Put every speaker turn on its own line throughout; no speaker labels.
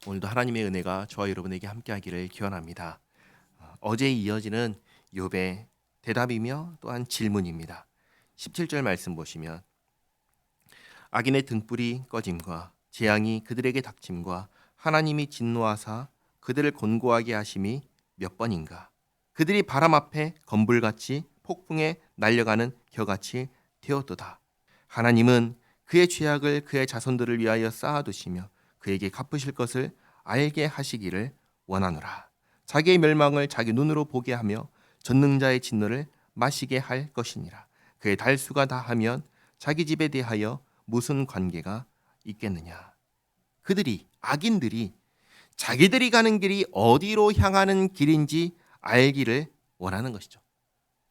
오늘도 하나님의 은혜가 저와 여러분에게 함께하기를 기원합니다. 어제에 이어지는 욥의 대답이며 또한 질문입니다. 17절 말씀 보시면 악인의 등불이 꺼짐과 재앙이 그들에게 닥침과 하나님이 진노하사 그들을 곤고하게 하심이 몇 번인가. 그들이 바람 앞에 건불같이 폭풍에 날려가는 겨같이 되었도다. 하나님은 그의 죄악을 그의 자손들을 위하여 쌓아두시며 그에게 갚으실 것을 알게 하시기를 원하노라. 자기의 멸망을 자기 눈으로 보게 하며 전능자의 진노를 마시게 할 것이니라. 그의 달수가 다하면 자기 집에 대하여 무슨 관계가 있겠느냐. 그들이 악인들이 자기들이 가는 길이 어디로 향하는 길인지 알기를 원하는 것이죠.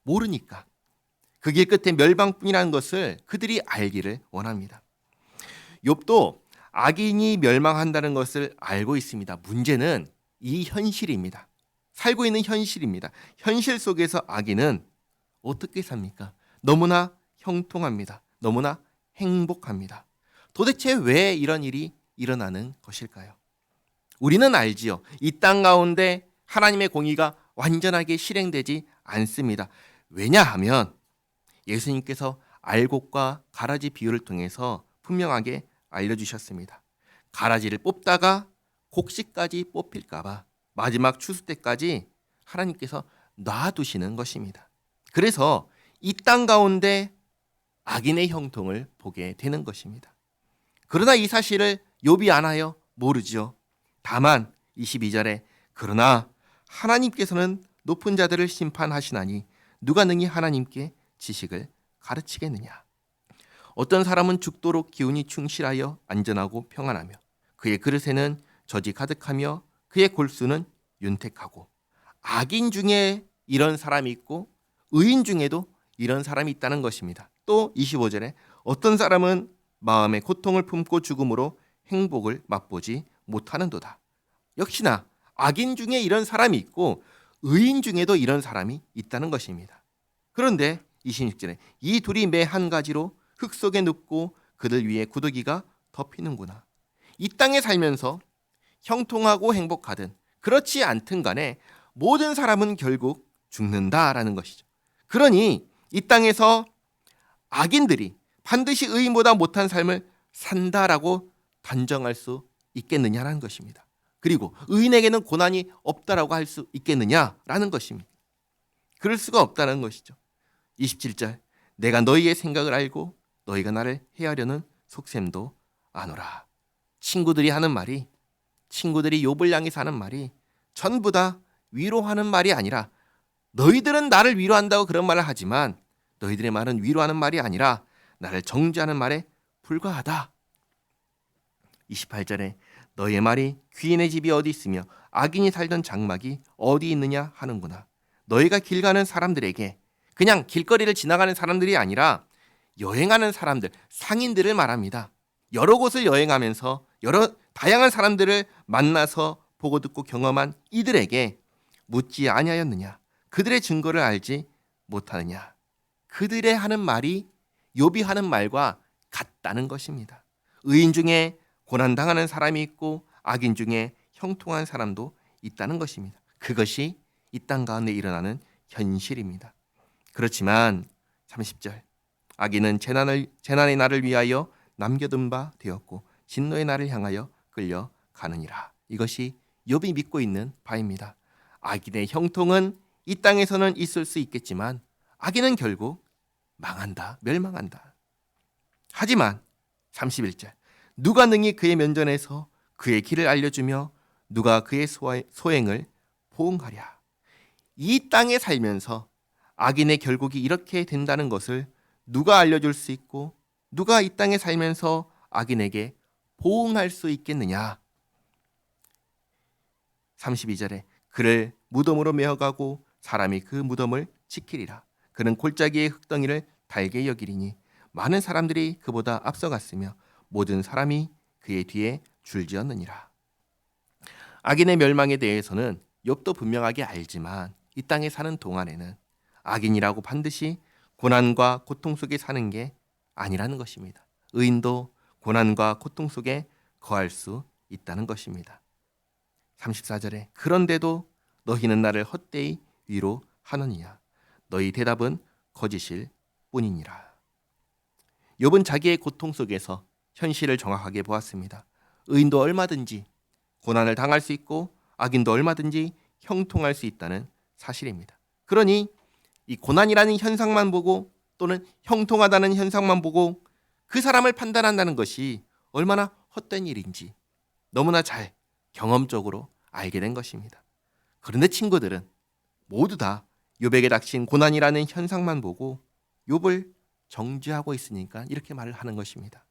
모르니까 그 길 끝에 멸망뿐이라는 것을 그들이 알기를 원합니다. 욥도 악인이 멸망한다는 것을 알고 있습니다. 문제는 이 현실입니다. 살고 있는 현실입니다. 현실 속에서 악인은 어떻게 삽니까? 너무나 형통합니다. 너무나 행복합니다. 도대체 왜 이런 일이 일어나는 것일까요? 우리는 알지요. 이 땅 가운데 하나님의 공의가 완전하게 실행되지 않습니다. 왜냐하면 예수님께서 알곡과 가라지 비유를 통해서 분명하게 알려주셨습니다. 가라지를 뽑다가 곡식까지 뽑힐까 봐 마지막 추수 때까지 하나님께서 놔두시는 것입니다. 그래서 이 땅 가운데 악인의 형통을 보게 되는 것입니다. 그러나 이 사실을 욥이 아나요? 모르지요. 다만 22절에 그러나 하나님께서는 높은 자들을 심판하시나니 누가 능히 하나님께 지식을 가르치겠느냐. 어떤 사람은 죽도록 기운이 충실하여 안전하고 평안하며 그의 그릇에는 젖이 가득하며 그의 골수는 윤택하고 악인 중에 이런 사람이 있고 의인 중에도 이런 사람이 있다는 것입니다. 또 25절에 어떤 사람은 마음의 고통을 품고 죽음으로 행복을 맛보지 못하는도다. 역시나 악인 중에 이런 사람이 있고 의인 중에도 이런 사람이 있다는 것입니다. 그런데 26절에 이 둘이 매 한 가지로 흙 속에 눕고 그들 위에 구더기가 덮이는구나. 이 땅에 살면서 형통하고 행복하든 그렇지 않든 간에 모든 사람은 결국 죽는다라는 것이죠. 그러니 이 땅에서 악인들이 반드시 의인보다 못한 삶을 산다라고 단정할 수 있겠느냐라는 것입니다. 그리고 의인에게는 고난이 없다라고 할 수 있겠느냐라는 것입니다. 그럴 수가 없다는 것이죠. 27절 내가 너희의 생각을 알고 너희가 나를 해하려는 속셈도 아노라. 친구들이 하는 말이 친구들이 욥을 향해서 하는 말이 전부 다 위로하는 말이 아니라 너희들은 나를 위로한다고 그런 말을 하지만 너희들의 말은 위로하는 말이 아니라 나를 정죄하는 말에 불과하다. 28절에 너희의 말이 귀인의 집이 어디 있으며 악인이 살던 장막이 어디 있느냐 하는구나. 너희가 길 가는 사람들에게 그냥 길거리를 지나가는 사람들이 아니라 여행하는 사람들, 상인들을 말합니다. 여러 곳을 여행하면서 여러 다양한 사람들을 만나서 보고 듣고 경험한 이들에게 묻지 아니하였느냐? 그들의 증거를 알지 못하느냐? 그들의 하는 말이 욥이 하는 말과 같다는 것입니다. 의인 중에 고난당하는 사람이 있고 악인 중에 형통한 사람도 있다는 것입니다. 그것이 이 땅 가운데 일어나는 현실입니다. 그렇지만 30절 악인은 재난의 날을 위하여 남겨둔 바 되었고 진노의 날을 향하여 끌려가느니라. 이것이 욥이 믿고 있는 바입니다. 악인의 형통은 이 땅에서는 있을 수 있겠지만 악인은 결국 망한다, 멸망한다. 하지만 31절 누가 능히 그의 면전에서 그의 길을 알려주며 누가 그의 소행을 보응하랴. 이 땅에 살면서 악인의 결국이 이렇게 된다는 것을 누가 알려줄 수 있고 누가 이 땅에 살면서 악인에게 보응할 수 있겠느냐. 32절에 그를 무덤으로 메어가고 사람이 그 무덤을 지키리라. 그는 골짜기의 흙덩이를 달게 여기리니 많은 사람들이 그보다 앞서갔으며 모든 사람이 그의 뒤에 줄지었느니라. 악인의 멸망에 대해서는 욥도 분명하게 알지만 이 땅에 사는 동안에는 악인이라고 반드시 고난과 고통 속에 사는 게 아니라는 것입니다. 의인도 고난과 고통 속에 거할 수 있다는 것입니다. 34절에 그런데도 너희는 나를 헛되이 위로하느니라. 너희 대답은 거짓일 뿐이니라. 욥은 자기의 고통 속에서 현실을 정확하게 보았습니다. 의인도 얼마든지 고난을 당할 수 있고 악인도 얼마든지 형통할 수 있다는 사실입니다. 그러니 이 고난이라는 현상만 보고 또는 형통하다는 현상만 보고 그 사람을 판단한다는 것이 얼마나 헛된 일인지 너무나 잘 경험적으로 알게 된 것입니다. 그런데 친구들은 모두 다 욥에게 닥친 고난이라는 현상만 보고 욥을 정죄하고 있으니까 이렇게 말을 하는 것입니다.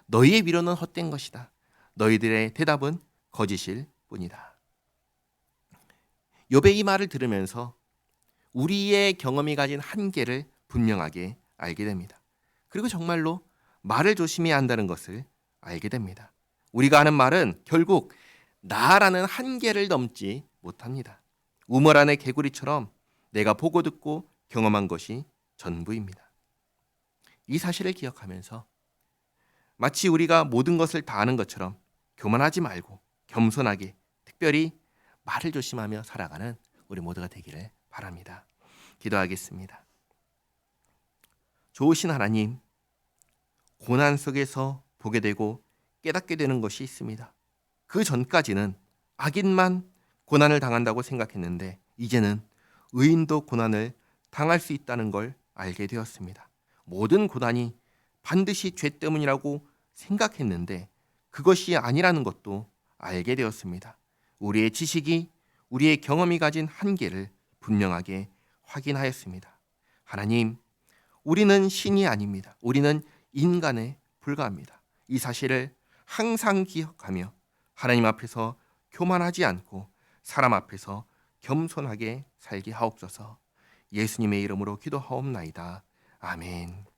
너희의 위로는 헛된 것이다. 너희들의 대답은 거짓일 뿐이다. 욥의 이 말을 들으면서 우리의 경험이 가진 한계를 분명하게 알게 됩니다. 그리고 정말로 말을 조심해야 한다는 것을 알게 됩니다. 우리가 하는 말은 결국 나라는 한계를 넘지 못합니다. 우물 안의 개구리처럼 내가 보고 듣고 경험한 것이 전부입니다. 이 사실을 기억하면서 마치 우리가 모든 것을 다 아는 것처럼 교만하지 말고 겸손하게 특별히 말을 조심하며 살아가는 우리 모두가 되기를 바랍니다. 기도하겠습니다. 좋으신 하나님, 고난 속에서 보게 되고 깨닫게 되는 것이 있습니다. 그 전까지는 악인만 고난을 당한다고 생각했는데 이제는 의인도 고난을 당할 수 있다는 걸 알게 되었습니다. 모든 고난이 반드시 죄 때문이라고 생각했는데 그것이 아니라는 것도 알게 되었습니다. 우리의 지식이 우리의 경험이 가진 한계를 분명하게 확인하였습니다. 하나님, 우리는 신이 아닙니다. 우리는 인간에 불과합니다. 이 사실을 항상 기억하며 하나님 앞에서 교만하지 않고 사람 앞에서 겸손하게 살게 하옵소서. 예수님의 이름으로 기도하옵나이다. 아멘.